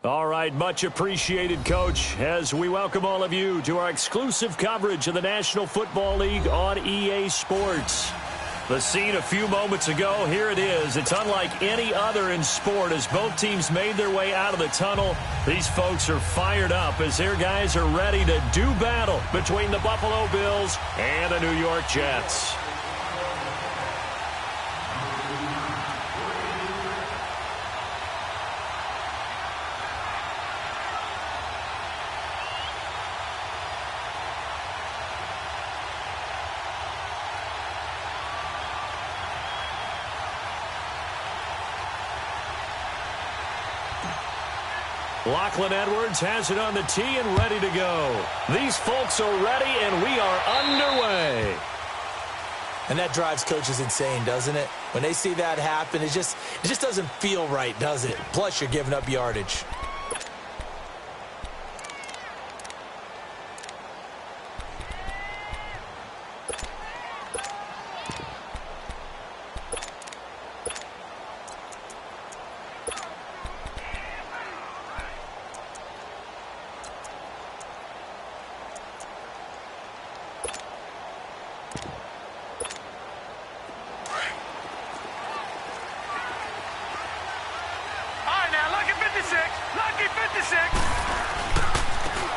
All right, much appreciated, Coach, as we welcome all of you to our exclusive coverage of the National Football League on EA Sports. The scene a few moments ago, here it is. It's unlike any other in sport as both teams made their way out of the tunnel. These folks are fired up as their guys are ready to do battle between the Buffalo Bills and the New York Jets. Lachlan Edwards has it on the tee and ready to go. These folks are ready, and we are underway. And that drives coaches insane, doesn't it? When they see that happen, it just doesn't feel right, does it? Plus, you're giving up yardage.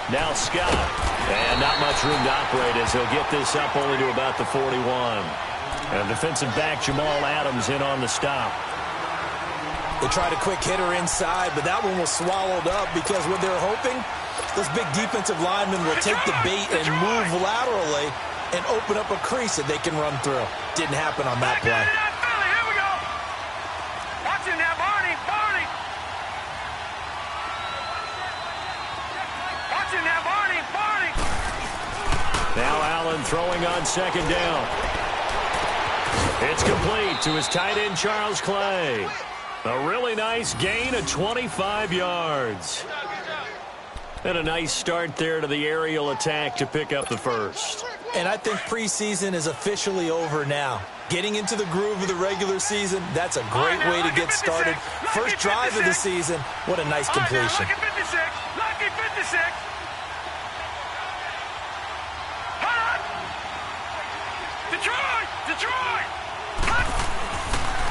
Now Scott, and not much room to operate as he'll get this up only to about the 41. And defensive back Jamal Adams in on the stop. They tried a quick hitter inside, but that one was swallowed up because what they're hoping, those big defensive linemen will take the bait and move laterally and open up a crease that they can run through. Didn't happen on that play. Here we go. Watch him now, Barney. Now Allen throwing on second down. It's complete to his tight end, Charles Clay. A really nice gain of 25 yards. And a nice start there to the aerial attack to pick up the first. And I think preseason is officially over now. Getting into the groove of the regular season, that's a great way to get started. First drive of the season, what a nice completion. Lucky 56. Detroit!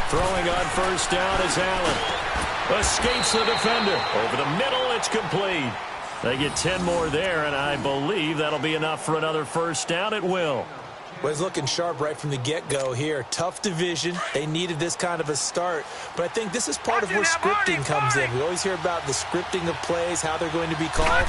Throwing on first down is Allen. Escapes the defender. Over the middle, it's complete. They get 10 more there, and I believe that'll be enough for another first down. It will. Well, he's looking sharp right from the get-go here. Tough division. They needed this kind of a start. But I think this is part of where scripting comes in. We always hear about the scripting of plays, how they're going to be called.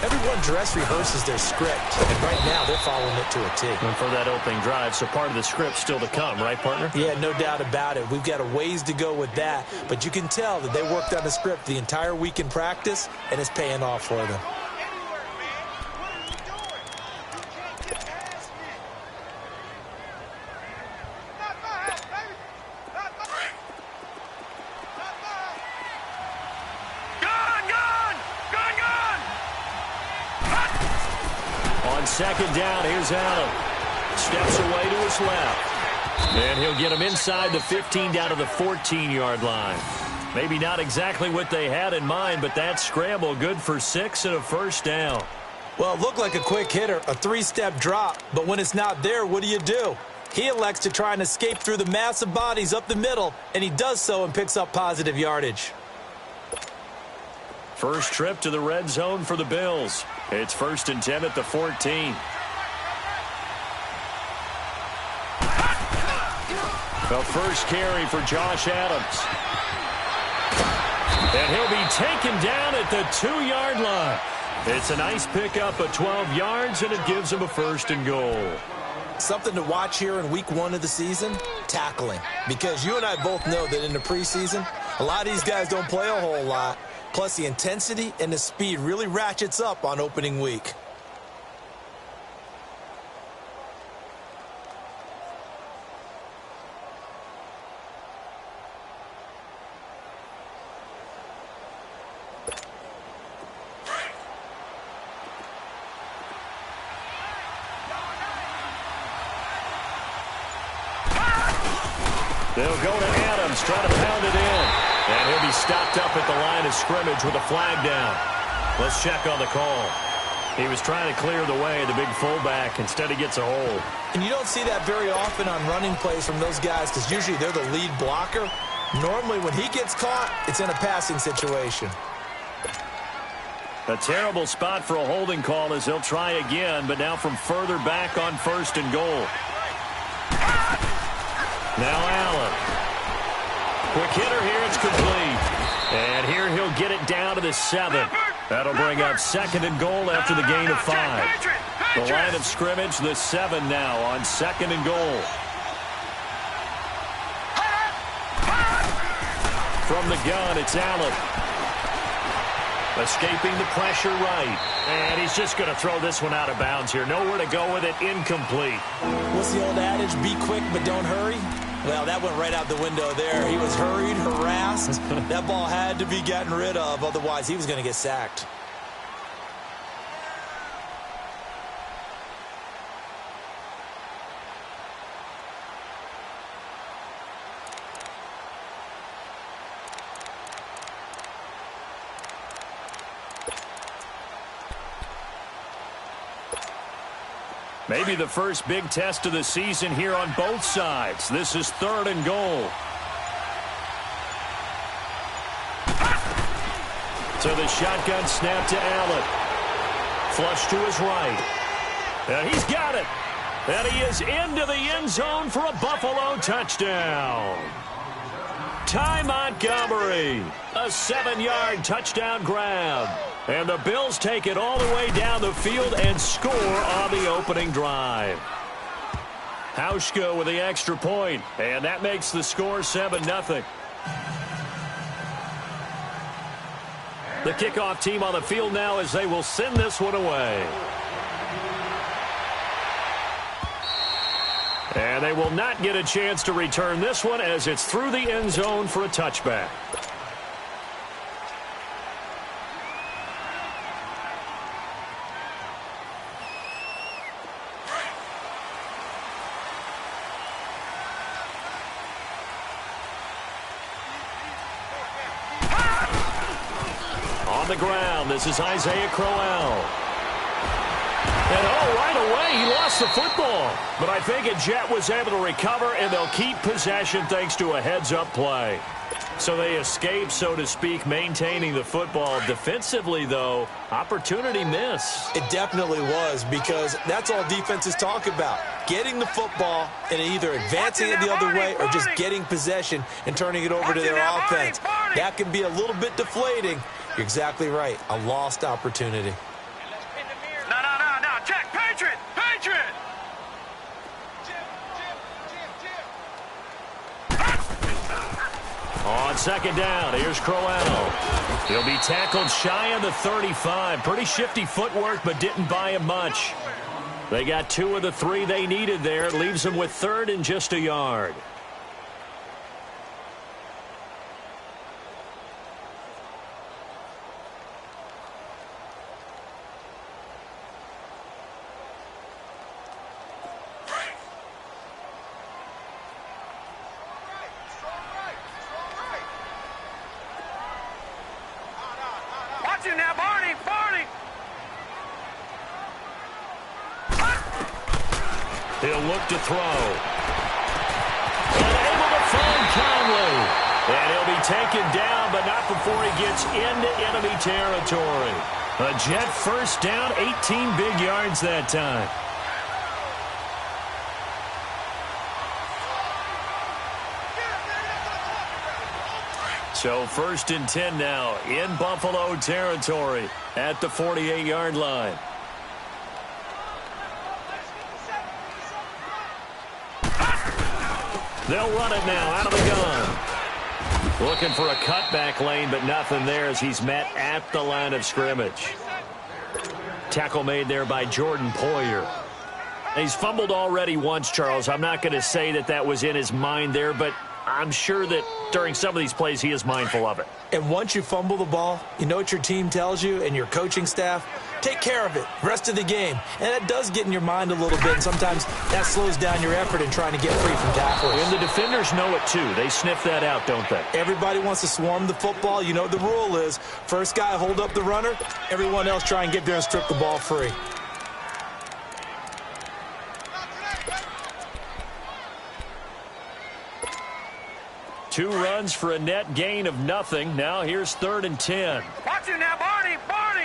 Everyone dress rehearses their script. And right now, they're following it to a T. And for that opening drive, so part of the script still to come, right, partner? Yeah, no doubt about it. We've got a ways to go with that. But you can tell that they worked on the script the entire week in practice, and it's paying off for them. Second down, here's Allen. Steps away to his left. And he'll get him inside the 15 down to the 14-yard line. Maybe not exactly what they had in mind, but that scramble good for 6 and a first down. Well, it looked like a quick hitter, a three-step drop. But when it's not there, what do? He elects to try and escape through the massive bodies up the middle, and he does so and picks up positive yardage. First trip to the red zone for the Bills. It's 1st and 10 at the 14. The first carry for Josh Adams. And he'll be taken down at the 2-yard line. It's a nice pickup of 12 yards, and it gives him a 1st and goal. Something to watch here in week 1 of the season, tackling. Because you and I both know that in the preseason, a lot of these guys don't play a whole lot. Plus, the intensity and the speed really ratchets up on opening week. They'll go to Adams, try to pound it in. And he'll be stopped up at the line of scrimmage with a flag down. Let's check on the call. He was trying to clear the way, the big fullback. Instead, he gets a hold. And you don't see that very often on running plays from those guys because usually they're the lead blocker. Normally, when he gets caught, it's in a passing situation. A terrible spot for a holding call as they'll try again, but now from further back on 1st and goal. Now Allen. Quick hitter here, it's complete. And here he'll get it down to the 7. That'll bring up 2nd and goal after the gain of 5. The line of scrimmage, the 7 now on 2nd and goal. From the gun, it's Allen. Escaping the pressure right. And he's just going to throw this one out of bounds here. Nowhere to go with it. Incomplete. What's the old adage? Be quick, but don't hurry. Well, that went right out the window there. He was hurried, harassed. That ball had to be gotten rid of. Otherwise, he was going to get sacked. Maybe the first big test of the season here on both sides. This is 3rd and goal. So the shotgun snap to Allen. Flush to his right. And he's got it. And he is into the end zone for a Buffalo touchdown. Ty Montgomery. A 7-yard touchdown grab. And the Bills take it all the way down the field and score on the opening drive. Hauschka with the extra point, and that makes the score 7-0. The kickoff team on the field now as they will send this one away. And they will not get a chance to return this one as it's through the end zone for a touchback. On the ground, this is Isaiah Crowell. And right away, he lost the football. But I think a Jet was able to recover, and they'll keep possession thanks to a heads-up play. So they escape, so to speak, maintaining the football. Defensively, though, opportunity miss. It definitely was, because that's all defenses talk about. Getting the football and either advancing it the other way or just getting possession and turning it over to their offense. That can be a little bit deflating. You're exactly right. A lost opportunity. No. Check. Patriot. On 2nd down, here's Crowell. He'll be tackled shy of the 35. Pretty shifty footwork, but didn't buy him much. They got 2 of the 3 they needed there. It leaves them with 3rd and just a yard. Now, Barney. He'll look to throw. Unable to find Conley. And he'll be taken down, but not before he gets into enemy territory. A Jet first down, 18 big yards that time. So 1st and 10 now in Buffalo territory at the 48-yard line. They'll run it now out of the gun. Looking for a cutback lane, but nothing there as he's met at the line of scrimmage. Tackle made there by Jordan Poyer. He's fumbled already once, Charles. I'm not going to say that was in his mind there, but I'm sure that during some of these plays he is mindful of it. And once you fumble the ball, you know what your team tells you and your coaching staff? Take care of it, rest of the game. And that does get in your mind a little bit, and sometimes that slows down your effort in trying to get free from tacklers. And the defenders know it too. They sniff that out, don't they? Everybody wants to swarm the football. You know what the rule is. First guy hold up the runner, everyone else try and get there and strip the ball free. Two runs for a net gain of nothing. Now here's 3rd and 10. Watch it now, Barney. Barney.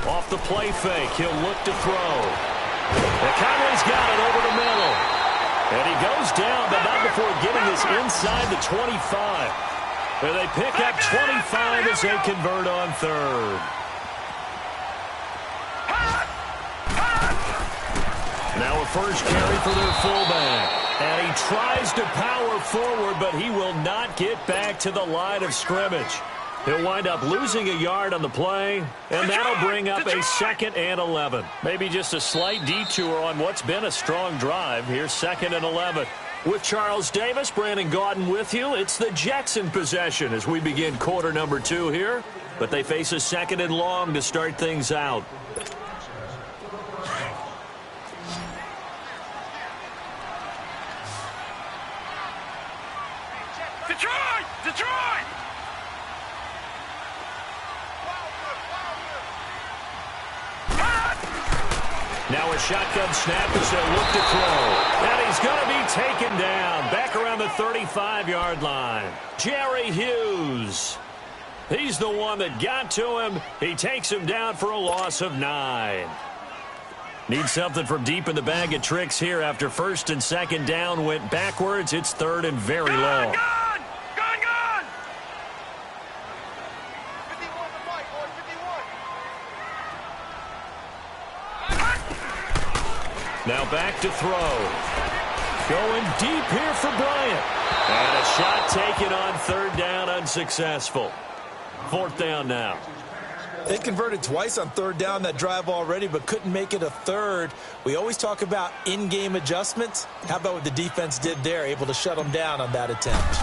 Off the play fake, he'll look to throw. And Conley's got it over the middle. And he goes down, but not before getting this inside the 25. And they pick up 25 as they convert on 3rd. Now a first carry for their fullback. And he tries to power forward, but he will not get back to the line of scrimmage. He'll wind up losing a yard on the play, and that'll bring up a 2nd and 11. Maybe just a slight detour on what's been a strong drive. Here's 2nd and 11. With Charles Davis, Brandon Gaudin with you. It's the Jets in possession as we begin quarter number 2 here. But they face a 2nd and long to start things out. Detroit! Detroit! Now a shotgun snap as they look to throw. And he's going to be taken down back around the 35-yard line. Jerry Hughes. He's the one that got to him. He takes him down for a loss of 9. Need something from deep in the bag of tricks here after 1st and 2nd down went backwards. It's 3rd and very long. Gone! Gone, gone! 51 to fight, boy, 51. Now back to throw. Going deep here for Bryant. And a shot taken on 3rd down, unsuccessful. 4th down now. They converted twice on 3rd down that drive already, but couldn't make it a 3rd. We always talk about in-game adjustments. How about what the defense did there, able to shut them down on that attempt.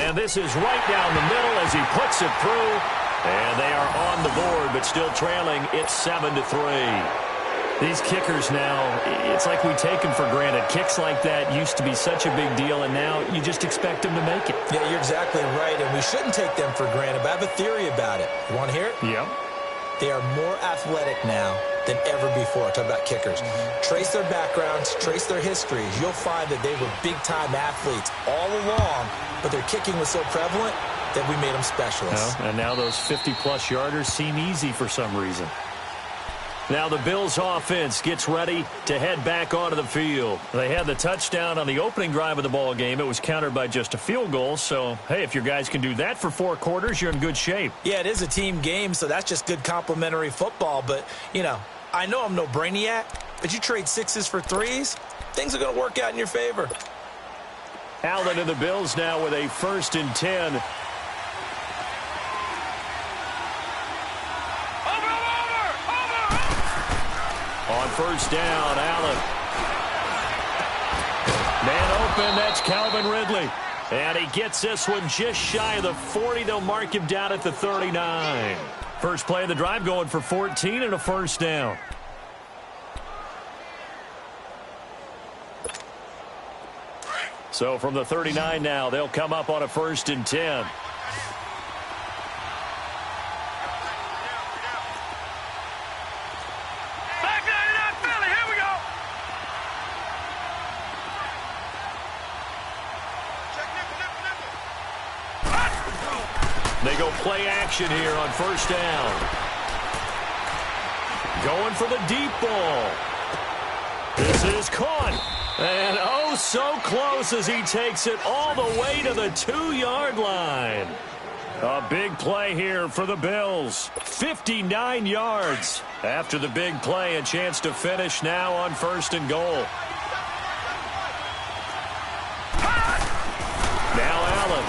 And this is right down the middle as he puts it through. And they are on the board, but still trailing. It's 7-3. These kickers now, it's like we take them for granted. Kicks like that used to be such a big deal, and now you just expect them to make it. Yeah, you're exactly right, and we shouldn't take them for granted, but I have a theory about it. You want to hear it? Yeah. They are more athletic now than ever before. Talk about kickers. Trace their backgrounds, trace their histories. You'll find that they were big-time athletes all along, but their kicking was so prevalent that we made them specialists. Well, and now those 50-plus yarders seem easy for some reason. Now the Bills offense gets ready to head back onto the field. They had the touchdown on the opening drive of the ball game. It was countered by just a field goal. So, hey, if your guys can do that for 4 quarters, you're in good shape. Yeah, it is a team game, so that's just good complimentary football. But, you know I'm no brainiac, but you trade 6s for 3s, things are going to work out in your favor. Allen and the Bills now with a 1st and 10. On 1st down, Allen. Man open, that's Calvin Ridley. And he gets this one just shy of the 40. They'll mark him down at the 39. First play of the drive going for 14 and a 1st down. So from the 39 now, they'll come up on a 1st and 10. They go play action here on 1st down. Going for the deep ball. This is caught. And oh, so close as he takes it all the way to the 2-yard line. A big play here for the Bills. 59 yards. After the big play, a chance to finish now on 1st and goal. Now Allen.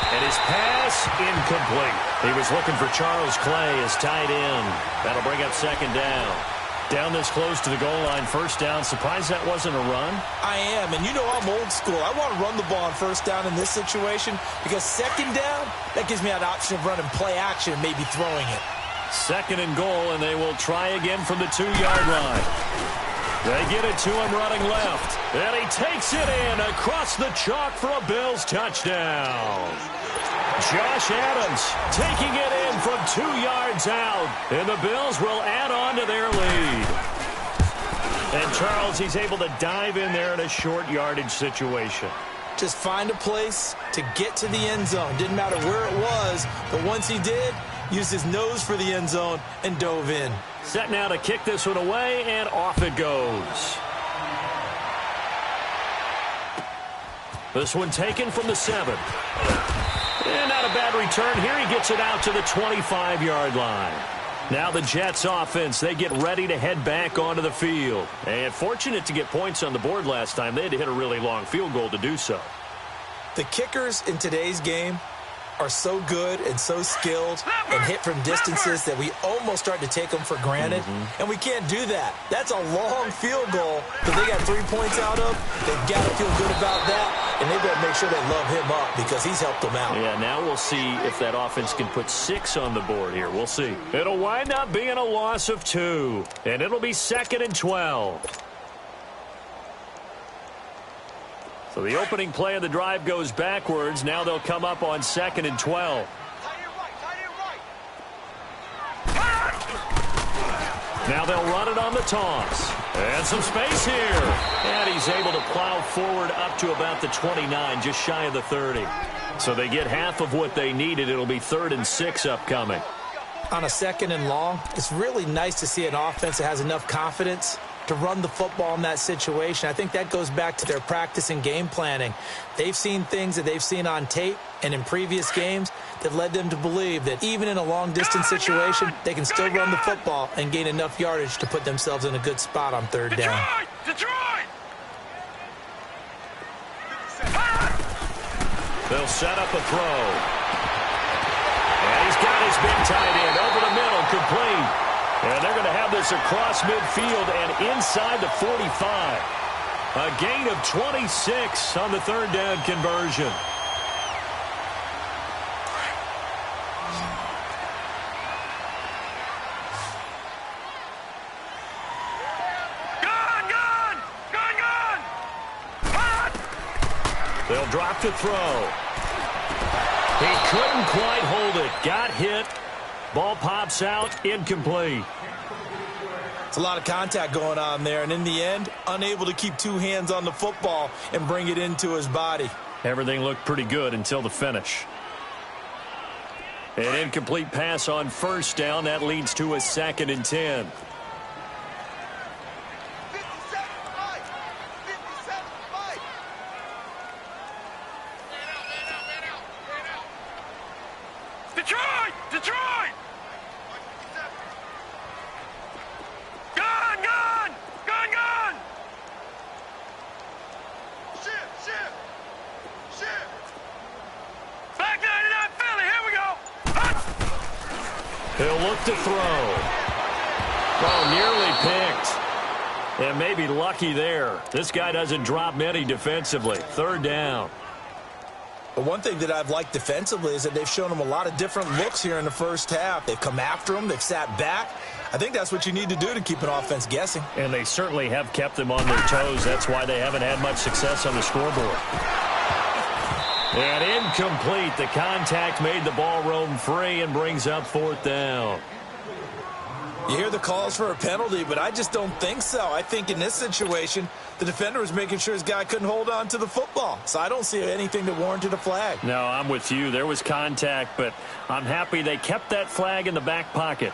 And his pass incomplete. He was looking for Charles Clay as tight end. That'll bring up 2nd down. Down this close to the goal line, first down. Surprised that wasn't a run? I am, and you know I'm old school. I want to run the ball on first down in this situation because second down, that gives me an option of running play action and maybe throwing it. Second and goal, and they will try again from the 2-yard line. They get it to him running left, and he takes it in across the chalk for a Bills touchdown. Josh Adams taking it in from 2 yards out, and the Bills will add on to their lead. And Charles, he's able to dive in there in a short yardage situation. Just find a place to get to the end zone. Didn't matter where it was, but once he did, used his nose for the end zone and dove in. Set now to kick this one away, and off it goes. This one taken from the 7. And not a bad return here. He gets it out to the 25-yard line. Now the Jets offense, they get ready to head back onto the field. And fortunate to get points on the board last time. They had to hit a really long field goal to do so. The kickers in today's game are so good and so skilled and hit from distances that we almost start to take them for granted. And we can't do that. That's a long field goal that they got 3 points out of. They've got to feel good about that, and they've got to make sure they love him up because he's helped them out. Yeah, now we'll see if that offense can put 6 on the board here. We'll see. It'll wind up being a loss of 2, and it'll be 2nd and 12. So the opening play of the drive goes backwards. Now they'll come up on 2nd and 12. Now they'll run it on the toss. And some space here. And he's able to plow forward up to about the 29, just shy of the 30. So they get half of what they needed. It'll be 3rd and 6 upcoming. On a 2nd and long, it's really nice to see an offense that has enough confidence to run the football in that situation. I think that goes back to their practice and game planning. They've seen things that they've seen on tape and in previous games that led them to believe that even in a long-distance situation, they can still run the football and gain enough yardage to put themselves in a good spot on 3rd down. Detroit! They'll set up a throw. And he's got his big tight end over the middle, complete. And they're going to have this across midfield and inside the 45. A gain of 26 on the 3rd down conversion. They'll drop to throw. He couldn't quite hold it. Got hit. Ball pops out, incomplete. It's a lot of contact going on there, and in the end, unable to keep 2 hands on the football and bring it into his body. Everything looked pretty good until the finish. An incomplete pass on 1st down. That leads to a 2nd and 10. Detroit! Gun! Ship! Back 99 Philly, here we go! He'll look to throw. Oh, nearly picked. And maybe lucky there. This guy doesn't drop many defensively. 3rd down. But one thing that I've liked defensively is that they've shown him a lot of different looks here in the first half. They've come after him. They've sat back. I think that's what you need to do to keep an offense guessing. And they certainly have kept them on their toes. That's why they haven't had much success on the scoreboard. And incomplete. The contact made the ball roam free and brings up 4th down. You hear the calls for a penalty, but I just don't think so. I think in this situation, the defender was making sure his guy couldn't hold on to the football. So I don't see anything that warranted a flag. No, I'm with you. There was contact, but I'm happy they kept that flag in the back pocket.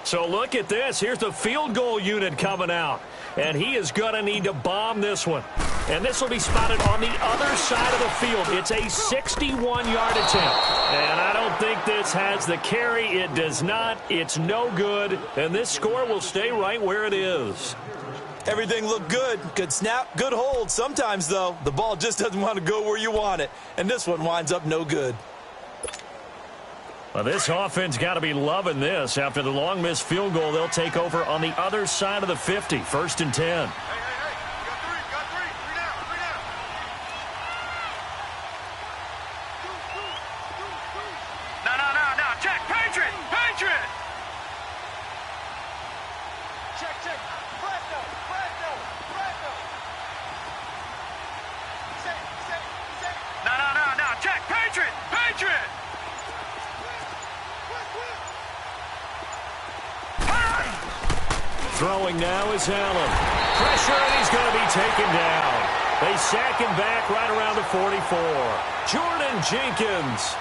So look at this. Here's the field goal unit coming out. And he is going to need to bomb this one. And this will be spotted on the other side of the field. It's a 61-yard attempt. And I don't think this has the carry. It does not. It's no good. And this score will stay right where it is. Everything looked good. Good snap, good hold. Sometimes, though, the ball just doesn't want to go where you want it. And this one winds up no good. Well, this offense got to be loving this. After the long missed field goal, they'll take over on the other side of the 50. 1st and 10. Hey. Got three. Three down. No. Check. Patriot. Check. Brando. Set. No. Check. Patriot. Throwing now is Allen. Pressure, and he's going to be taken down. They sack him back right around the 44. Jordan Jenkins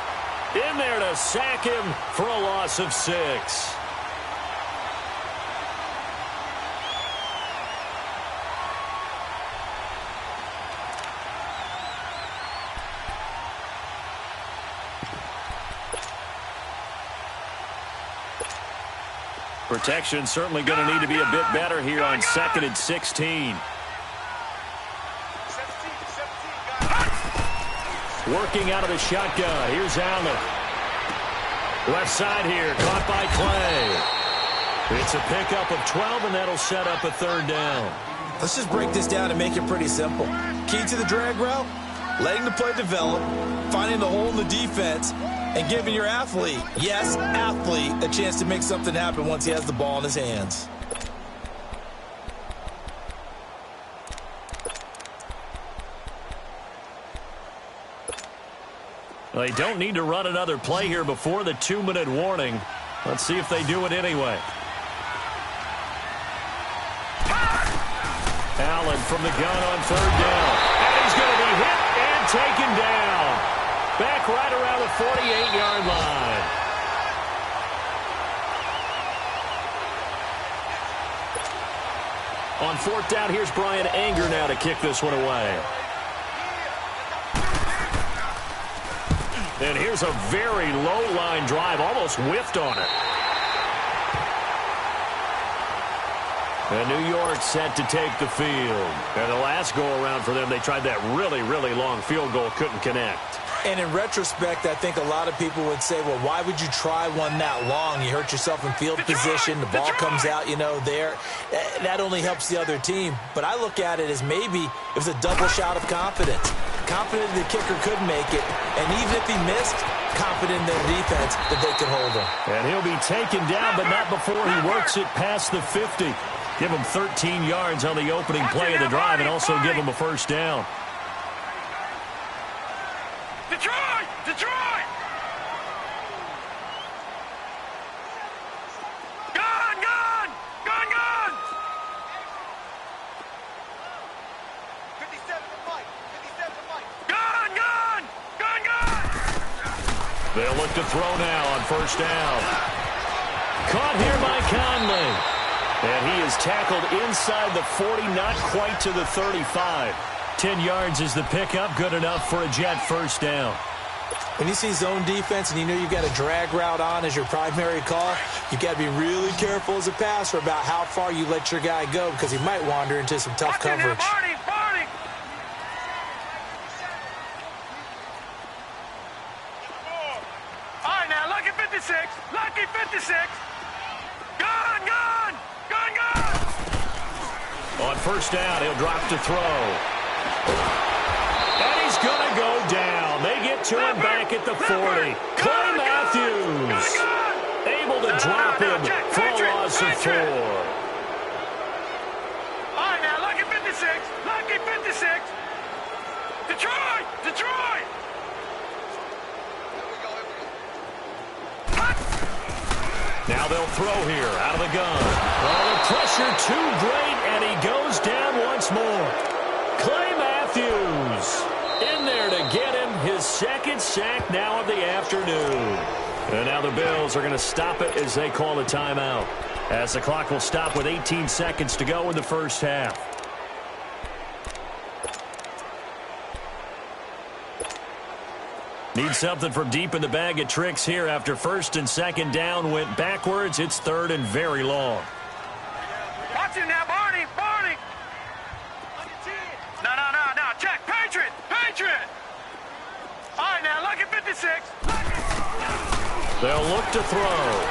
in there to sack him for a loss of 6. Protection certainly going to need to be a bit better here on 2nd and 16. 17. Working out of the shotgun. Here's Allen. Left side here. Caught by Clay. It's a pickup of 12, and that'll set up a 3rd down. Let's just break this down and make it pretty simple. Key to the drag route, letting the play develop, finding the hole in the defense, and giving your athlete, yes, athlete, a chance to make something happen once he has the ball in his hands. They don't need to run another play here before the 2-minute warning. Let's see if they do it anyway. Allen from the gun on 3rd down. And he's going to be hit and taken down. Back right around the 48-yard line. On 4th down, here's Brian Anger now to kick this one away. And here's a very low-line drive, almost whiffed on it. And New York set to take the field. And the last go-around for them, they tried that really, really long field goal, couldn't connect. And in retrospect, I think a lot of people would say, well, why would you try one that long? You hurt yourself in field position. The ball comes out, there. That only helps the other team. But I look at it as maybe it was a double shot of confidence. Confident the kicker could make it. And even if he missed, confident in their defense that they could hold him. And he'll be taken down, but not before he works it past the 50. Give him 13 yards on the opening play of the drive and also give him a 1st down. Detroit! Gun! 57 to Mike. Gun! They'll look to throw now on 1st down. Caught here by Conley. And he is tackled inside the 40, not quite to the 35. 10 yards is the pickup, good enough for a Jet 1st down. When you see zone defense and you know you've got a drag route on as your primary call, you've got to be really careful as a passer about how far you let your guy go because he might wander into some tough coverage. Barney! All right, now, lucky 56. Gun! On 1st down, he'll drop to throw. And he's going to go down. They get to him back at the 40. Clay Matthews able to drop him for a loss of 4. All right, now, lucky 56. Detroit! Now they'll throw here out of the gun. Oh, the pressure too great, and he goes down once more. Clay Matthews in there to get him his 2nd sack now of the afternoon. And now the Bills are going to stop it as they call a timeout. As the clock will stop with 18 seconds to go in the 1st half. Need something from deep in the bag of tricks here after 1st and 2nd down went backwards. It's 3rd and very long. Watch him now, Barney! No, check, Patriot! All right, now, lucky 56. They'll look to throw.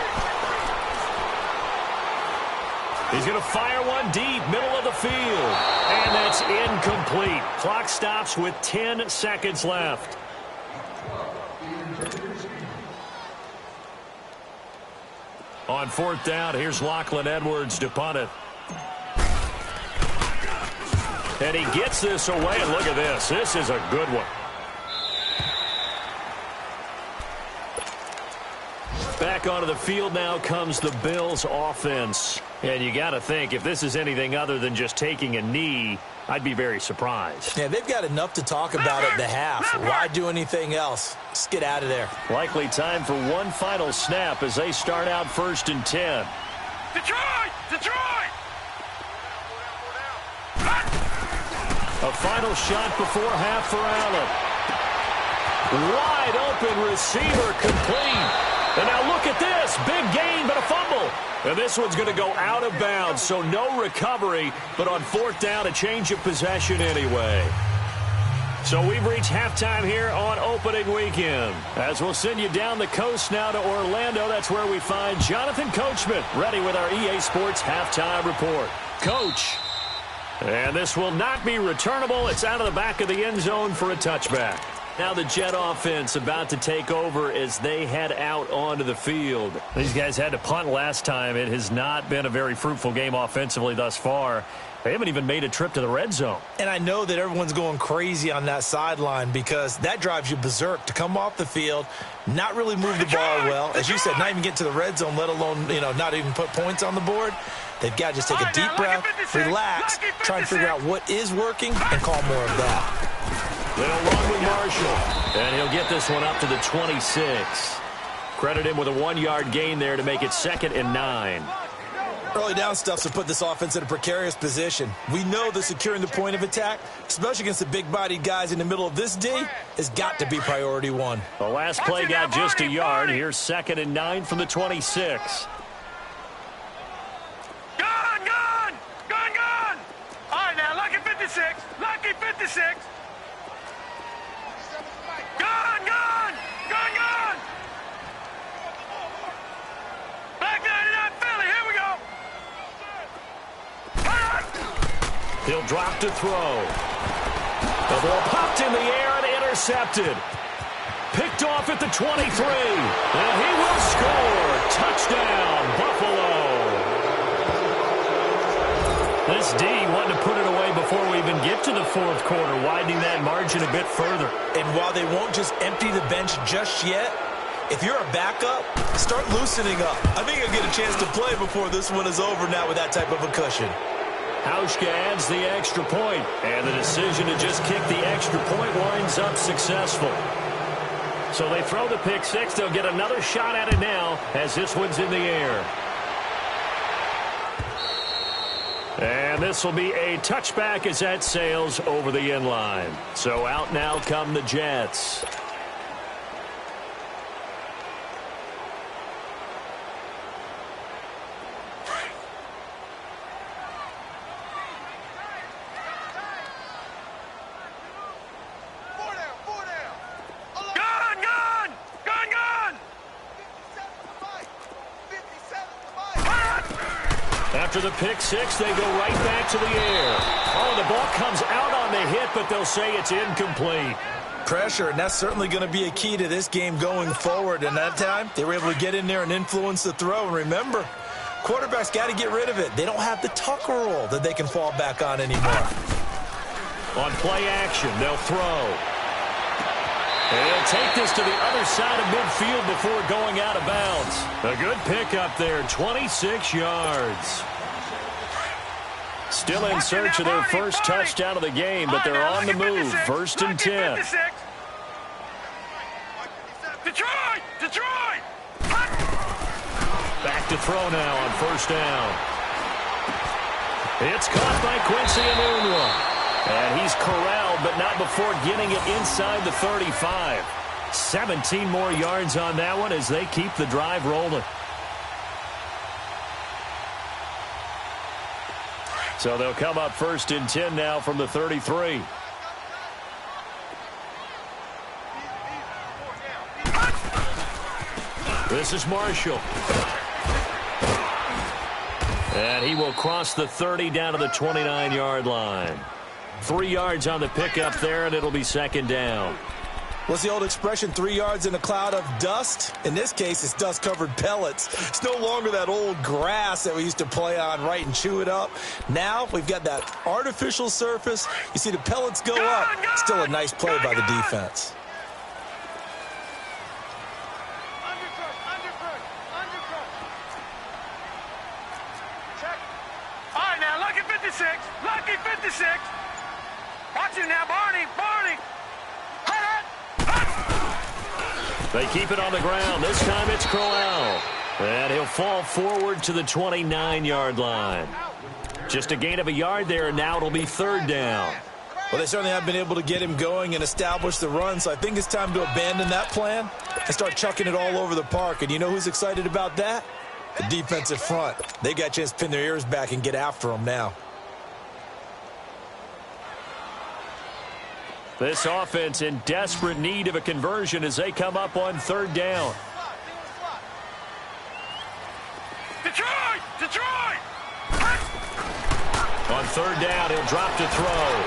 He's going to fire one deep, middle of the field. And that's incomplete. Clock stops with 10 seconds left. On fourth down, here's Lachlan Edwards to punt it. And he gets this away, and look at this. This is a good one. Back onto the field now comes the Bills offense. And you got to think, if this is anything other than just taking a knee, I'd be very surprised. Yeah, they've got enough to talk about at the half. Why do anything else? Just get out of there. Likely time for one final snap as they start out 1st and 10. Detroit! Detroit! A final shot before half for Allen. Wide open receiver complete. And now look at this. Big gain, but a fumble. And this one's going to go out of bounds, so no recovery. But on fourth down, a change of possession anyway. So we've reached halftime here on opening weekend. As we'll send you down the coast now to Orlando, that's where we find Jonathan Coachman ready with our EA Sports halftime report. Coach. And this will not be returnable. It's out of the back of the end zone for a touchback. Now the Jet offense about to take over as they head out onto the field. These guys had to punt last time. It has not been a very fruitful game offensively thus far. They haven't even made a trip to the red zone. And I know that everyone's going crazy on that sideline because that drives you berserk to come off the field, not really move the ball well. As you said, not even get to the red zone, let alone, not even put points on the board. They've got to just take a deep breath, relax, try and figure out what is working, and call more of that. They'll run with Marshall, and he'll get this one up to the 26. Credit him with a 1-yard gain there to make it 2nd and 9. Early down stuff's to put this offense in a precarious position. We know that securing the point of attack, especially against the big-bodied guys in the middle of this D, has got to be priority one. The last play got just a yard. Here's 2nd and 9 from the 26. Gone! Gone! Gone! Gone! All right, now, lucky 56. Lucky 56. Gone! Gone! Gone! Gone! Back 99 Philly. Here we go. He'll drop to throw. The ball popped in the air and intercepted. Picked off at the 23. And he will score. Touchdown, Buffalo. This D wanted to put it away before we even get to the fourth quarter, widening that margin a bit further. And while they won't just empty the bench just yet, if you're a backup, start loosening up. I think you'll get a chance to play before this one is over now with that type of a cushion. Hauschka adds the extra point, and the decision to just kick the extra point winds up successful. So they throw the pick six. They'll get another shot at it now as this one's in the air. And this will be a touchback as that sails over the end line. So out now come the Jets. After the pick six, they go right back to the air. Oh, the ball comes out on the hit, but they'll say it's incomplete. Pressure, and that's certainly going to be a key to this game going forward. And that time, they were able to get in there and influence the throw. And remember, quarterbacks got to get rid of it. They don't have the Tucker roll that they can fall back on anymore. On play action, they'll throw. And they'll take this to the other side of midfield before going out of bounds. A good pickup there, 26 yards. Still in search of their first touchdown of the game, but they're on the move. 1st and 10. Detroit! Detroit! Back to throw now on 1st down. It's caught by Quincy Enunwa. And he's corralled, but not before getting it inside the 35. 17 more yards on that one as they keep the drive rolling. So they'll come up 1st and 10 now from the 33. This is Marshall. And he will cross the 30 down to the 29-yard line. 3 yards on the pickup there, and it'll be second down. What's the old expression, 3 yards in a cloud of dust? In this case, it's dust-covered pellets. It's no longer that old grass that we used to play on, right, and chew it up. Now we've got that artificial surface. You see the pellets go up. Still a nice play by the defense. All right, now, lucky 56. Lucky 56. Watch it now, Barney. Barney. They keep it on the ground. This time it's Crowell. And he'll fall forward to the 29-yard line. Just a gain of a yard there, and now it'll be third down. Well, they certainly have been able to get him going and establish the run, so I think it's time to abandon that plan and start chucking it all over the park. And you know who's excited about that? The defensive front. They got a chance to pin their ears back and get after him now. This offense in desperate need of a conversion as they come up on third down. Detroit! Detroit! On third down, he'll drop to throw.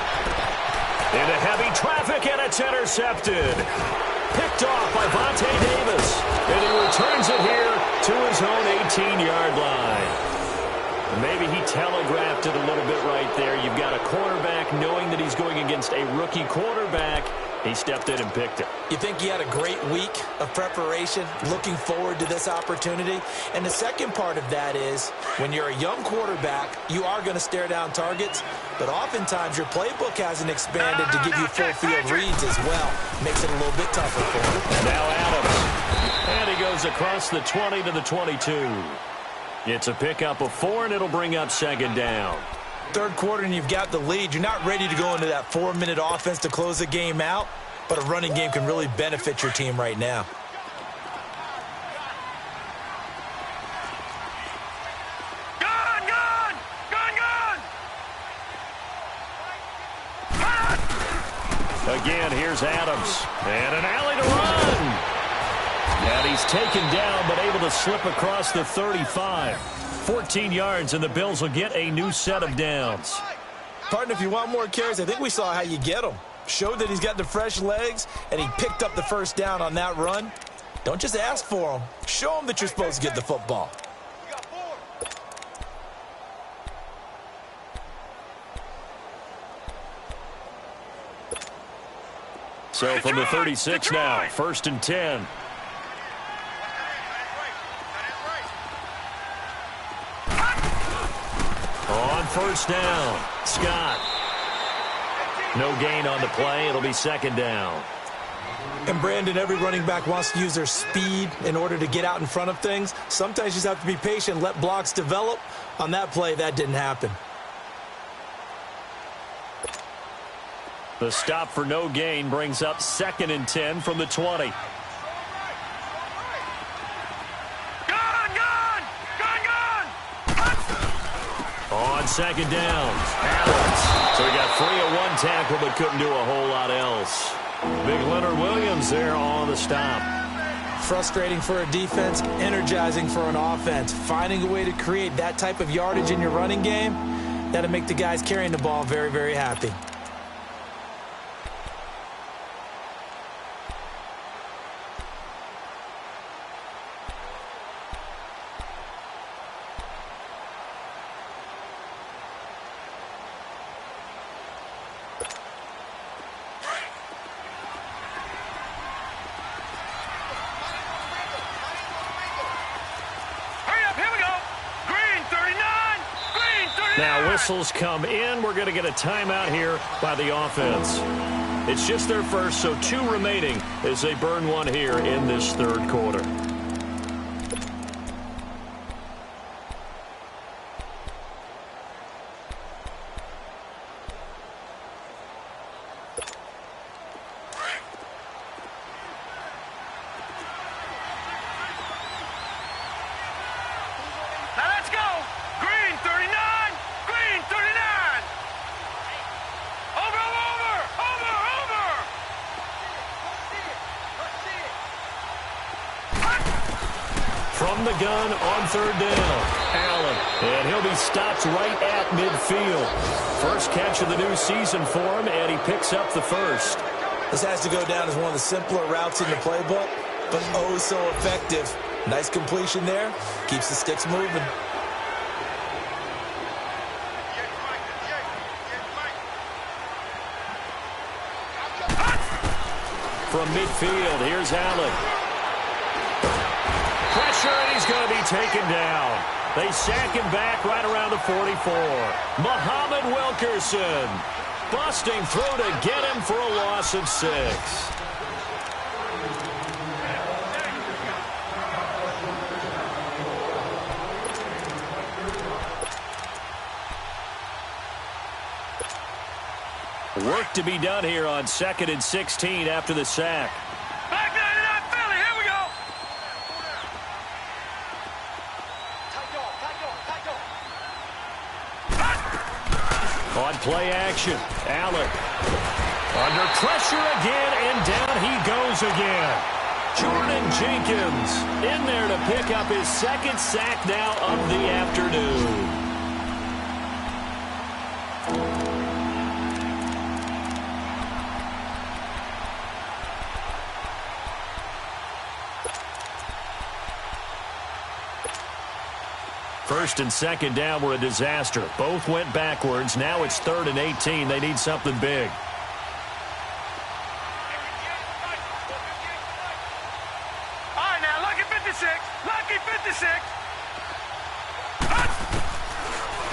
Into heavy traffic, and it's intercepted. Picked off by Vontae Davis. And he returns it here to his own 18-yard line. Maybe he telegraphed it a little bit right there. You've got a quarterback knowing that he's going against a rookie quarterback. He stepped in and picked it. You think he had a great week of preparation, looking forward to this opportunity? And the second part of that is, when you're a young quarterback, you are going to stare down targets, but oftentimes your playbook hasn't expanded to give you full field reads as well. Makes it a little bit tougher for him. Now Adams. And he goes across the 20 to the 22. It's a pickup of 4, and it'll bring up second down. Third quarter, and you've got the lead. You're not ready to go into that 4-minute offense to close the game out, but a running game can really benefit your team right now. Gun! Gun! Gun! Gun! Again, here's Adams. And an alley to run. And he's taken down, but able to slip across the 35. 14 yards, and the Bills will get a new set of downs. Partner, if you want more carries, I think we saw how you get them. Showed that he's got the fresh legs, and he picked up the first down on that run. Don't just ask for them. Show them that you're supposed to get the football. So from the 36 now, 1st and 10. On first down, Scott. No gain on the play. It'll be second down. And Brandon, every running back wants to use their speed in order to get out in front of things. Sometimes you just have to be patient, let blocks develop. On that play, that didn't happen. The stop for no gain brings up 2nd and 10 from the 20. On second down, Adams. So he got 3 of 1 tackle, but couldn't do a whole lot else. Big Leonard Williams there on the stop. Frustrating for a defense, energizing for an offense. Finding a way to create that type of yardage in your running game, that'll make the guys carrying the ball very, very happy. Now whistles come in. We're going to get a timeout here by the offense. It's just their first, so 2 remaining as they burn 1 here in this third quarter. from the gun on third down. Allen, and he'll be stopped right at midfield. First catch of the new season for him, and he picks up the first. This has to go down as one of the simpler routes in the playbook, but oh so effective. Nice completion there. Keeps the sticks moving. From midfield, here's Allen. Pressure, and he's going to be taken down. They sack him back right around the 44. Muhammad Wilkerson busting through to get him for a loss of 6. Work to be done here on 2nd and 16 after the sack. Back 99 Philly, here we go. On play action, Allen. Under pressure again, and down he goes again. Jordan Jenkins in there to pick up his 2nd sack now of the afternoon. First and 2nd down were a disaster. Both went backwards. Now it's 3rd and 18. They need something big. All right, now, lucky 56. Lucky 56.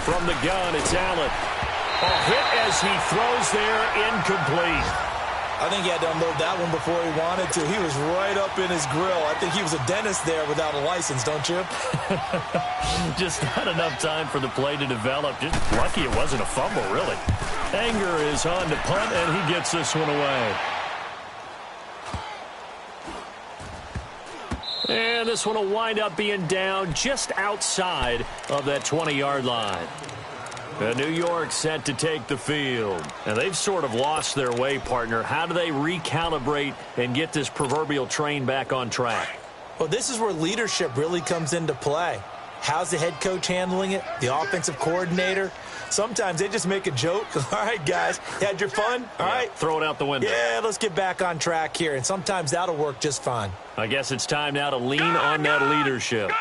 From the gun, it's Allen. A hit as he throws there, incomplete. I think he had to unload that one before he wanted to. He was right up in his grill. I think he was a dentist there without a license, don't you? Just not enough time for the play to develop. Just lucky it wasn't a fumble, really. Anger is on to punt, and he gets this one away. And this one will wind up being down just outside of that 20-yard line. And New York set to take the field. And they've sort of lost their way, partner. How do they recalibrate and get this proverbial train back on track? Well, this is where leadership really comes into play. How's the head coach handling it? The offensive coordinator? Sometimes they just make a joke. All right, guys, you had your fun? All right. Throw it out the window. Yeah, let's get back on track here. And sometimes that'll work just fine. I guess it's time now to lean on that leadership. Gun!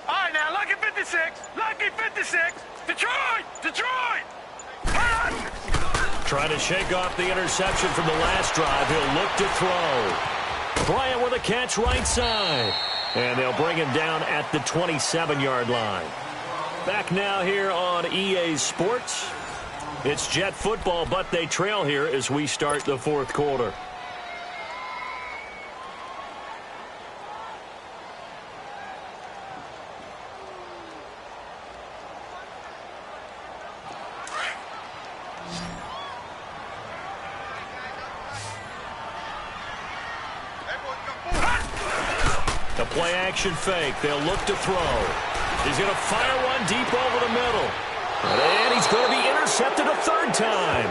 All right, now, lucky 56. Lucky 56. Detroit! Trying to shake off the interception from the last drive. He'll look to throw. Bryant with a catch right side. And they'll bring him down at the 27-yard line. Back now here on EA Sports. It's Jet football, but they trail here as we start the 4th quarter. The play-action fake. They'll look to throw. He's going to fire one deep over the middle. And he's going to be intercepted a 3rd time.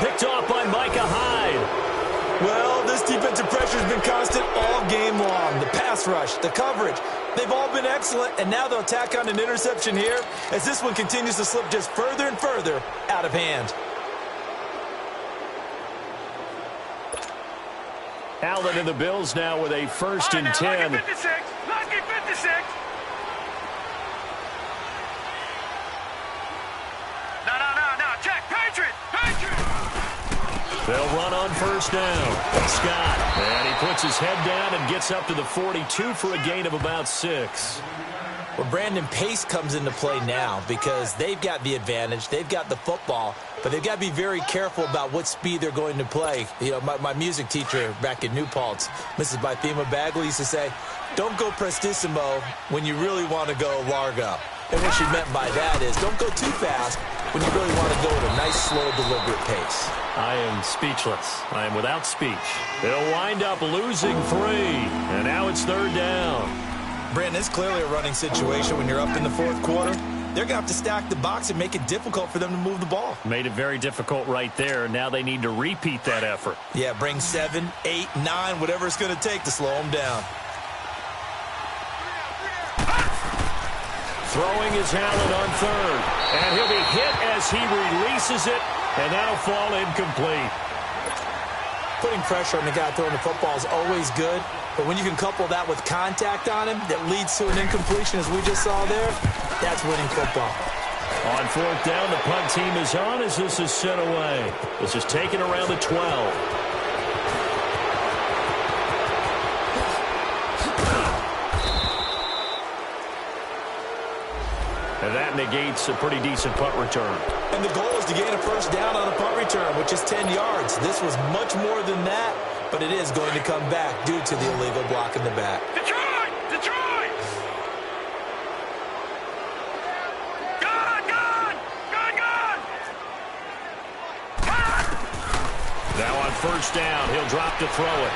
Picked off by Micah Hyde. Well, this defensive pressure has been constant all game long. The pass rush, the coverage, they've all been excellent, and now they'll tack on an interception here as this one continues to slip just further and further out of hand. Allen and the Bills now with a 1st and 10. Lucky 56. Lucky 56. No. Check. Patriot. They'll run on 1st down. Scott. And he puts his head down and gets up to the 42 for a gain of about 6. Well, Brandon, pace comes into play now because they've got the advantage. They've got the football, but they've got to be very careful about what speed they're going to play. You know, my music teacher back in New Paltz, Mrs. Bythema Bagley, used to say, don't go prestissimo when you really want to go largo. And what she meant by that is don't go too fast when you really want to go at a nice, slow, deliberate pace. I am speechless. I am without speech. They'll wind up losing 3, and now it's 3rd down. Brandon, it's clearly a running situation when you're up in the 4th quarter. they're going to have to stack the box and make it difficult for them to move the ball. Made it very difficult right there. Now they need to repeat that effort. Yeah, bring 7, 8, 9, whatever it's going to take to slow them down. Throwing is Allen on third. And he'll be hit as he releases it, and that'll fall incomplete. Putting pressure on the guy throwing the football is always good, but when you can couple that with contact on him that leads to an incompletion, as we just saw there, that's winning football. On fourth down, the punt team is on as this is sent away. This is taken around the 12. And that negates a pretty decent punt return. And the goal is to gain a first down on a punt return, which is 10 yards. This was much more than that, but it is going to come back due to the illegal block in the back. Detroit! Detroit! Gone! Gone! Gone! Gone! Now on first down, he'll drop to throw it.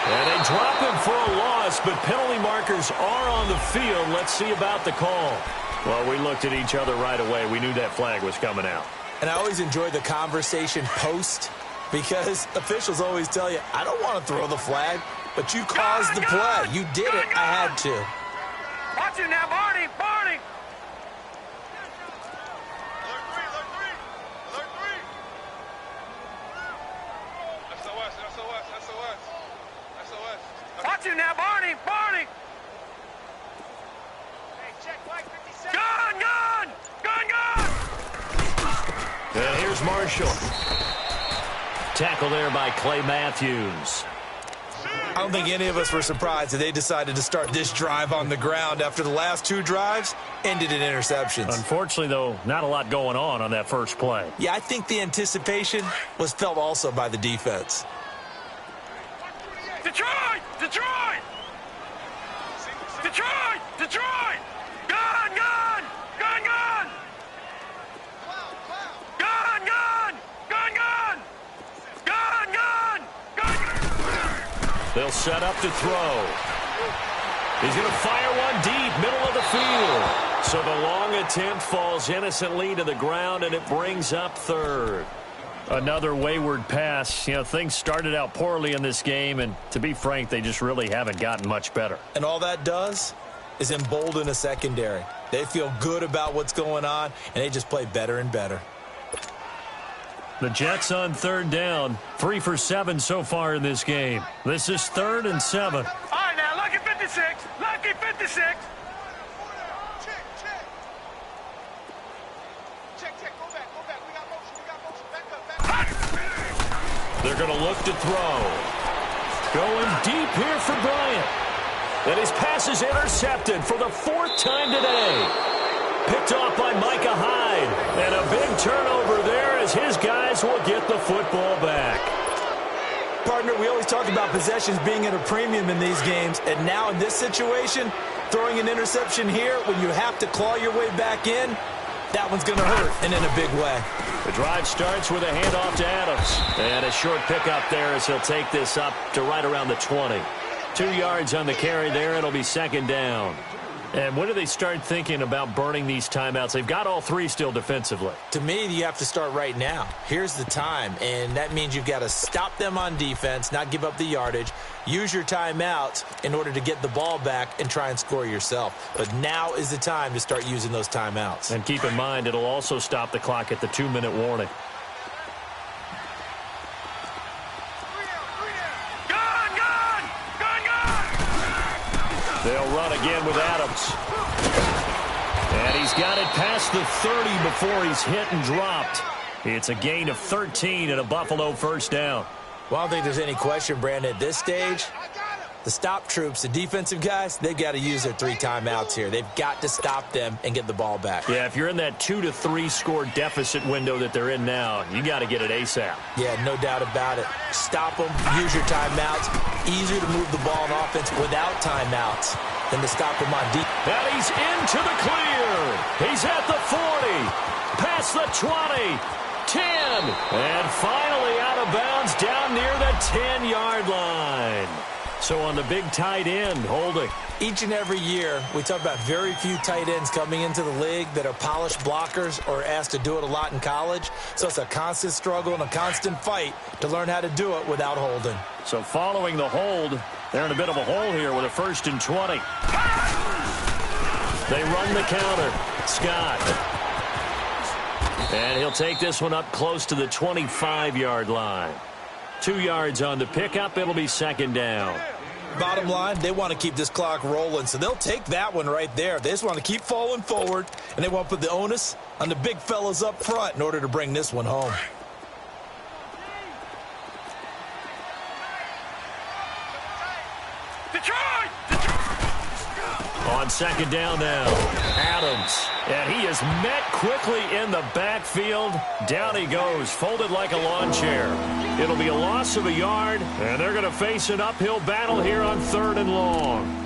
And they drop him for a loss, but penalty markers are on the field. Let's see about the call. Well, we looked at each other right away. We knew that flag was coming out. And I always enjoy the conversation post because officials always tell you, I don't want to throw the flag, but you caused the play. You did it. I had to. Watch it now, Barney! Barney! Alert 3, alert 3. Alert 3. SOS, SOS, SOS. SOS. Watch it now, Barney! Barney! Hey, check Mike 57. Gone! Gone! Gone! Gone! And here's Marshall. Tackle there by Clay Matthews. I don't think any of us were surprised that they decided to start this drive on the ground after the last 2 drives ended in interceptions. Unfortunately, though, not a lot going on that first play. Yeah, I think the anticipation was felt also by the defense. Detroit! Detroit! Detroit! Detroit! Gone! Gone! Gone! Gone! Gone! Gone! Gone! Gone! Gone! Gone! Gone! They'll set up to throw. He's going to fire one deep, middle of the field. So the long attempt falls innocently to the ground, and it brings up third. Another wayward pass. You know, things started out poorly in this game, and to be frank, they just really haven't gotten much better. And all that does is embolden a secondary. They feel good about what's going on, and they just play better and better. The Jets on third down, 3 for 7 so far in this game. This is 3rd and 7. All right, now, lucky 56. Lucky 56. Check, check. Check, check. Go back, go back. We got motion, Back up, back up. They're going to look to throw. Going deep here for Bryant. And his pass is intercepted for the 4th time today. Picked off by Micah Hyde. And a big turnover there as his guys will get the football back. Partner, we always talk about possessions being at a premium in these games. And now in this situation, throwing an interception here when you have to claw your way back in, that one's going to hurt, and in a big way. The drive starts with a handoff to Adams. And a short pickup there as he'll take this up to right around the 20. 2 yards on the carry there. It'll be 2nd down. And when do they start thinking about burning these timeouts? They've got all 3 still defensively. To me, you have to start right now. Here's the time, and that means you've got to stop them on defense, not give up the yardage, use your timeouts in order to get the ball back and try and score yourself. But now is the time to start using those timeouts. And keep in mind, it'll also stop the clock at the 2-minute warning. They'll run again with Adams. And he's got it past the 30 before he's hit and dropped. It's a gain of 13 and a Buffalo first down. Well, I don't think there's any question, Brandon, at this stage, the stop troops, the defensive guys, they've got to use their 3 timeouts here. They've got to stop them and get the ball back. Yeah, if you're in that 2 to 3 score deficit window that they're in now, you got to get it ASAP. Yeah, no doubt about it. Stop them, use your timeouts. Easier to move the ball on offense without timeouts than to stop them on defense. And he's into the clear. He's at the 40, past the 20, 10, and finally out of bounds down near the 10-yard line. So on the big tight end, holding. Each and every year, we talk about very few tight ends coming into the league that are polished blockers or asked to do it a lot in college. So it's a constant struggle and a constant fight to learn how to do it without holding. So following the hold, they're in a bit of a hole here with a 1st and 20. They run the counter. Scott. And he'll take this one up close to the 25-yard line. 2 yards on the pickup. It'll be 2nd down. Bottom line, they want to keep this clock rolling, so they'll take that one right there. They just want to keep falling forward, and they want to put the onus on the big fellas up front in order to bring this one home. On 2nd down now, Adams. And he is met quickly in the backfield. Down he goes, folded like a lawn chair. It'll be a loss of a yard, and they're going to face an uphill battle here on 3rd and long.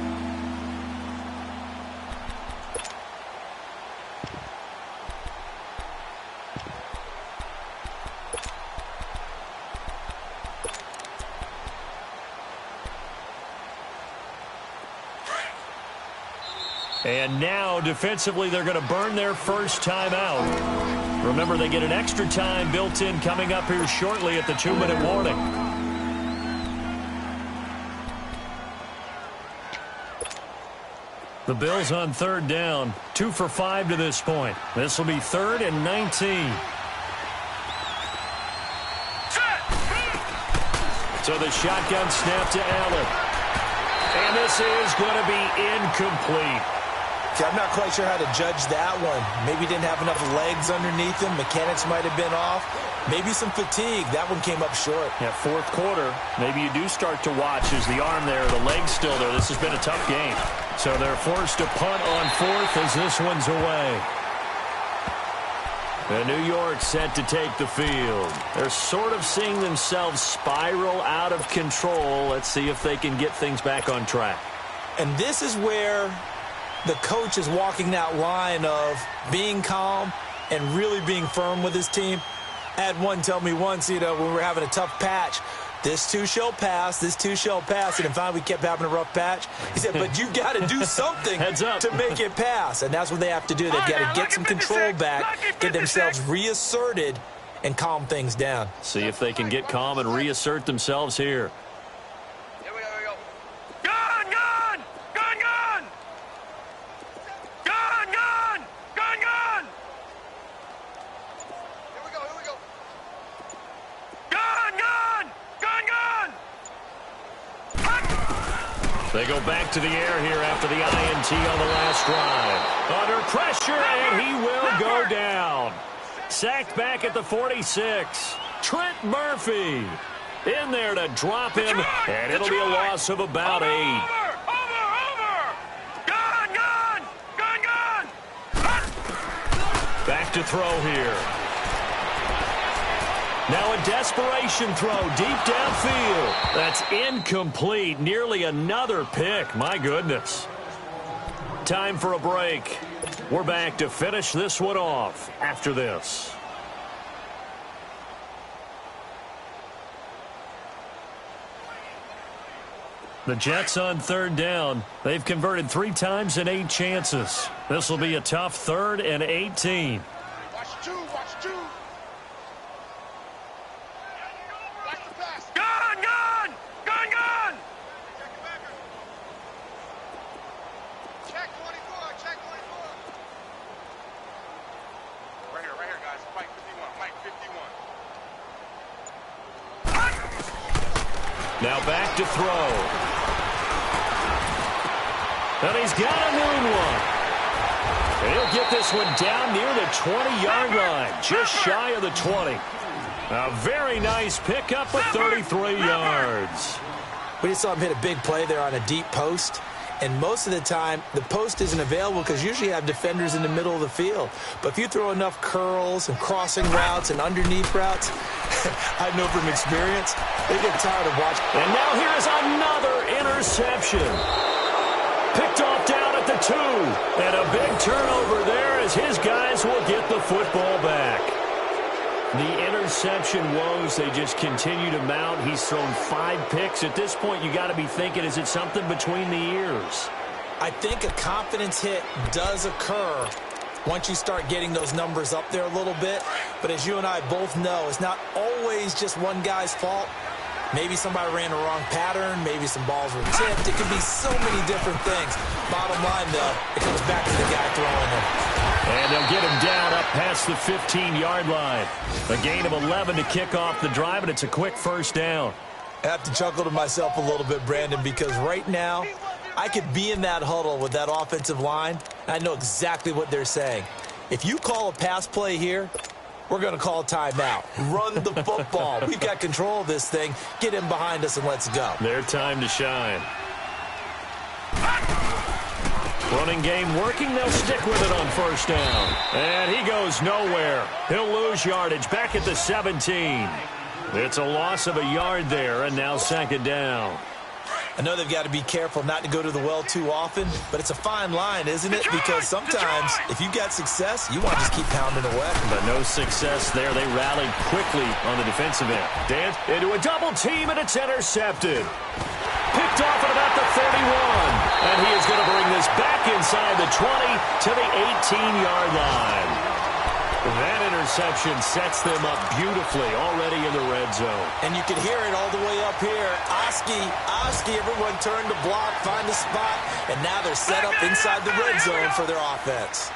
And now, defensively, they're going to burn their first time out. Remember, they get an extra time built in coming up here shortly at the 2-minute warning. The Bills on 3rd down, 2 for 5 to this point. This will be 3rd and 19. So the shotgun snap to Allen. And this is going to be incomplete. I'm not quite sure how to judge that one. Maybe didn't have enough legs underneath him. Mechanics might have been off. Maybe some fatigue. That one came up short. Yeah, 4th quarter. Maybe you do start to watch as the arm there, the leg's still there. This has been a tough game. So they're forced to punt on 4th as this one's away. And New York set to take the field. They're sort of seeing themselves spiral out of control. Let's see if they can get things back on track. And this is where the coach is walking that line of being calm and really being firm with his team. I had one tell me once, when we were having a tough patch, this too shall pass, this too shall pass. And finally we kept having a rough patch. He said, but you got to do something to make it pass. And that's what they have to do. They've got to get some control back, get themselves reasserted, and calm things down. See if they can get calm and reassert themselves here. They go back to the air here after the INT on the last drive. Under pressure, and he will go down. Sacked back at the 46. Trent Murphy in there to drop him, and it'll be a loss of about 8. Back to throw here. Now a desperation throw deep downfield. That's incomplete. Nearly another pick. My goodness. Time for a break. We're back to finish this one off after this. The Jets on 3rd down. They've converted 3 times in 8 chances. This will be a tough 3rd and 18. Watch 2, watch 2. Now back to throw. And he's got a noon one. And he'll get this one down near the 20-yard line, just shy of the 20. A very nice pickup of 33 yards. We just saw him hit a big play there on a deep post. And most of the time, the post isn't available because usually you have defenders in the middle of the field. But if you throw enough curls and crossing routes and underneath routes, I know from experience, they get tired of watching. And now here is another interception. Picked off down at the 2. And a big turnover there as his guys will get the football back. The interception woes, they just continue to mount. He's thrown 5 picks. At this point, you got to be thinking, is it something between the ears? I think a confidence hit does occur once you start getting those numbers up there a little bit. But as you and I both know, it's not always just one guy's fault. Maybe somebody ran the wrong pattern. Maybe some balls were tipped. It could be so many different things. Bottom line, though, it comes back to the guy throwing them. And they'll get him down up past the 15-yard line. A gain of 11 to kick off the drive, and it's a quick first down. I have to chuckle to myself a little bit, Brandon, because right now I could be in that huddle with that offensive line, and I know exactly what they're saying. If you call a pass play here, we're going to call timeout. Run the football. We've got control of this thing. Get him behind us and let's go. Their time to shine. Running game working. They'll stick with it on first down. And he goes nowhere. He'll lose yardage back at the 17. It's a loss of a yard there, and now second down. I know they've got to be careful not to go to the well too often, but it's a fine line, isn't it? Because sometimes if you've got success, you want to just keep pounding away. But no success there. They rallied quickly on the defensive end. Dan into a double team, and it's intercepted. Picked off at about the 31. And he is going to bring this back inside the 20 to the 18-yard line. That interception sets them up beautifully already in the red zone. And you can hear it all the way up here. Oski, everyone turned to block, find a spot, and now they're set up inside the red zone for their offense.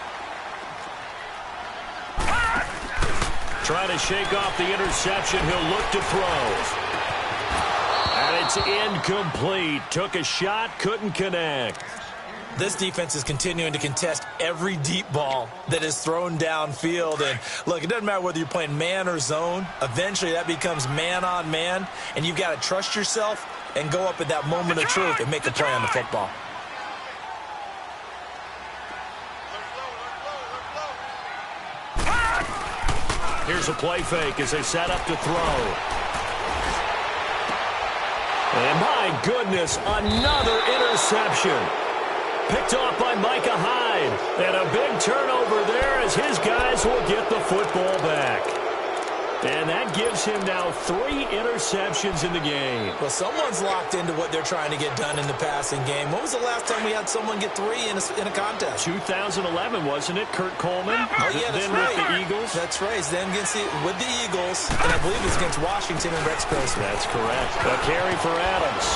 Trying to shake off the interception. He'll look to throw. And it's incomplete. Took a shot, couldn't connect. This defense is continuing to contest every deep ball that is thrown downfield. And, look, it doesn't matter whether you're playing man or zone. Eventually, that becomes man-on-man, and you've got to trust yourself and go up at that moment of truth and make a play on the football. Here's a play fake as they set up to throw. And, my goodness, another interception. Picked off by Micah Hyde. And a big turnover there as his guys will get the football back. And that gives him now 3 interceptions in the game. Well, someone's locked into what they're trying to get done in the passing game. When was the last time we had someone get 3 in a contest? 2011, wasn't it? Kurt Coleman. Oh, yeah, that's then right. With the Eagles. That's right. Then with the Eagles, and I believe it's against Washington and Rex Grossman. That's correct. A carry for Adams.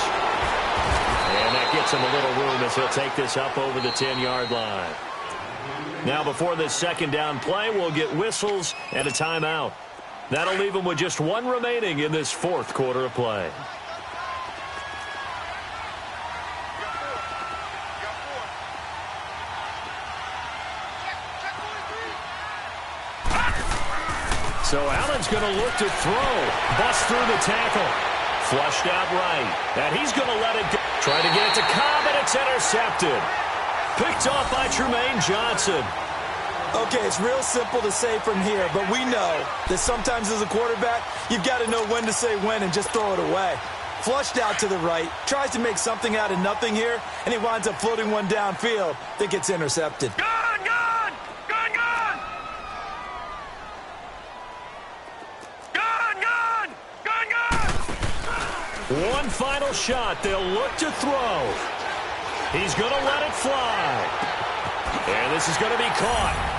And that gets him a little room as he'll take this up over the 10-yard line. Now, before this second down play, we'll get whistles and a timeout. That'll leave him with just 1 remaining in this fourth quarter of play. So Allen's going to look to throw. Bust through the tackle. Flushed out right. And he's going to let it go. Trying to get it to Cobb, and it's intercepted. Picked off by Tremaine Johnson. Okay, it's real simple to say from here, but we know that sometimes as a quarterback, you've got to know when to say when and just throw it away. Flushed out to the right, tries to make something out of nothing here, and he winds up floating one downfield that gets intercepted. Gone, gone! Gone, gone! Gone, gone! Gone, gone! One final shot. They'll look to throw. He's going to let it fly. And this is going to be caught.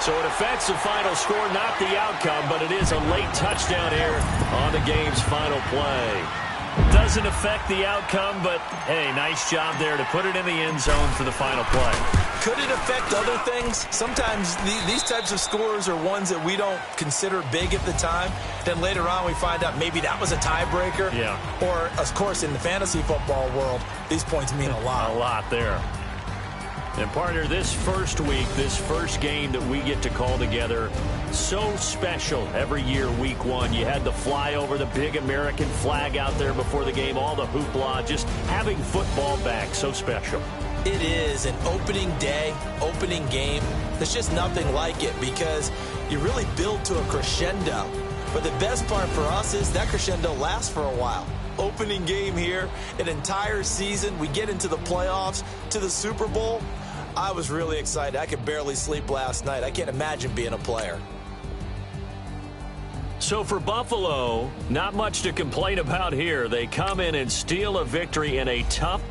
So it affects the final score, not the outcome, but it is a late touchdown here on the game's final play. Doesn't affect the outcome, but, hey, nice job there to put it in the end zone for the final play. Could it affect other things? Sometimes these types of scores are ones that we don't consider big at the time. Then later on we find out maybe that was a tiebreaker. Yeah. Or, of course, in the fantasy football world, these points mean a lot. A lot there. And, partner, this first week, this first game that we get to call together, so special every year, week 1. You had the flyover, the big American flag out there before the game, all the hoopla, just having football back, so special. It is an opening day, opening game. There's just nothing like it because you really build to a crescendo. But the best part for us is that crescendo lasts for a while. Opening game here, an entire season. We get into the playoffs, to the Super Bowl. I was really excited. I could barely sleep last night. I can't imagine being a player. So for Buffalo, not much to complain about here. They come in and steal a victory in a tough